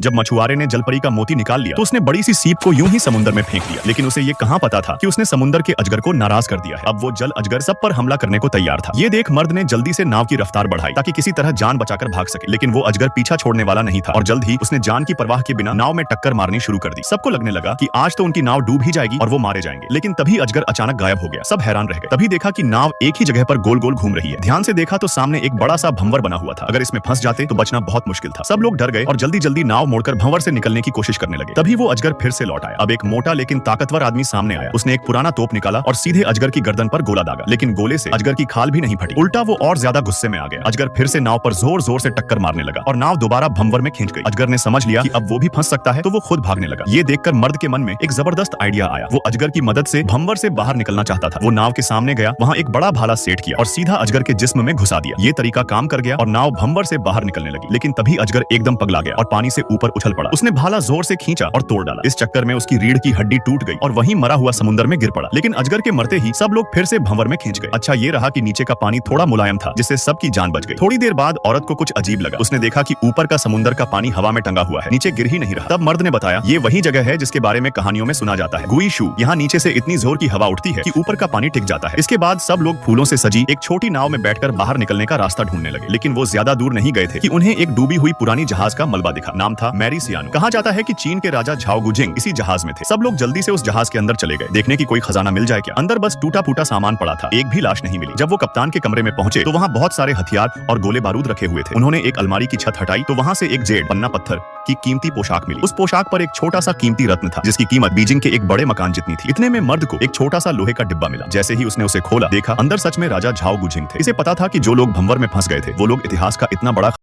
जब मछुआरे ने जलपरी का मोती निकाल लिया तो उसने बड़ी सी सीप को यूं ही समुद्र में फेंक दिया, लेकिन उसे ये कहां पता था कि उसने समुद्र के अजगर को नाराज कर दिया है। अब वो जल अजगर सब पर हमला करने को तैयार था। ये देख मर्द ने जल्दी से नाव की रफ्तार बढ़ाई ताकि किसी तरह जान बचाकर भाग सके, लेकिन वो अजगर पीछा छोड़ने वाला नहीं था और जल्द ही उसने जान की परवाह के बिना नाव में टक्कर मारनी शुरू कर दी। सबको लगने लगा कि आज तो उनकी नाव डूब ही जाएगी और वो मारे जाएंगे, लेकिन तभी अजगर अचानक गायब हो गया। सब हैरान रह गए। तभी देखा कि नाव एक ही जगह पर गोल गोल घूम रही है। ध्यान से देखा तो सामने एक बड़ा सा भंवर बना हुआ था। अगर इसमें फंस जाते तो बचना बहुत मुश्किल था। सब लोग डर गए और जल्दी जल्दी नाव मोड़कर भंवर से निकलने की कोशिश करने लगे। तभी वो अजगर फिर से लौट आया। अब एक मोटा लेकिन ताकतवर आदमी सामने आया। उसने एक पुराना तोप निकाला और सीधे अजगर की गर्दन पर गोला दागा, लेकिन गोले से अजगर की खाल भी नहीं फटी। उल्टा वो और ज्यादा गुस्से में आ गया। अजगर फिर से नाव पर जोर जोर से टक्कर मारने लगा और नाव दोबारा भंवर में खींच गई। अजगर ने समझ लिया कि अब वो भी फंस सकता है, तो वो खुद भागने लगा। ये देखकर मर्द के मन में एक जबरदस्त आइडिया आया। वो अजगर की मदद से भंवर से बाहर निकलना चाहता था। वो नाव के सामने गया, वहाँ एक बड़ा भाला सेट किया और सीधा अजगर के जिस्म में घुसा दिया। ये तरीका काम कर गया और नाव भंवर से बाहर निकलने लगी, लेकिन तभी अजगर एकदम पगला गया और पानी से ऊपर उछल पड़ा। उसने भाला जोर से खींचा और तोड़ डाला। इस चक्कर में उसकी रीढ़ की हड्डी टूट गई और वहीं मरा हुआ समुद्र में गिर पड़ा। लेकिन अजगर के मरते ही सब लोग फिर से भंवर में खींच गए। अच्छा ये रहा कि नीचे का पानी थोड़ा मुलायम था, जिससे सबकी जान बच गई। थोड़ी देर बाद औरत को कुछ अजीब लगा। उसने देखा कि ऊपर का समुद्र का पानी हवा में टंगा हुआ है, नीचे गिर ही नहीं रहा। तब मर्द ने बताया, ये वही जगह है जिसके बारे में कहानियों में सुना जाता है। गुईशु, यहाँ नीचे से इतनी जोर की हवा उठती है कि ऊपर का पानी टिक जाता है। इसके बाद सब लोग फूलों से सजी एक छोटी नाव में बैठकर बाहर निकलने का रास्ता ढूंढने लगे। लेकिन वो ज्यादा दूर नहीं गए थे कि उन्हें एक डूबी हुई पुरानी जहाज का मलबा दिखा। नाम था मैरी सियानो। कहा जाता है कि चीन के राजा झाओ गुजिंग इसी जहाज में थे। सब लोग जल्दी से उस जहाज के अंदर चले गए, देखने की कोई खजाना मिल जाए क्या। अंदर बस टूटा फूटा सामान पड़ा था, एक भी लाश नहीं मिली। जब वो कप्तान के कमरे में पहुंचे तो वहाँ बहुत सारे हथियार और गोले बारूद रखे हुए थे। उन्होंने एक अलमारी की छत हटाई तो वहाँ से एक जेड पन्ना पत्थर की कीमती पोशाक मिली। उस पोशाक पर एक छोटा सा कीमती रत्न था, जिसकी कीमत बीजिंग के एक बड़े मकान जितनी थी। इतने में मर्द को एक छोटा सा लोहे का डिब्बा मिला। जैसे ही उसने उसे खोला, देखा अंदर सच में राजा झाओ गुजिंग थे। इसे पता था कि जो लोग भंवर में फंस गए थे वो लोग इतिहास का इतना बड़ा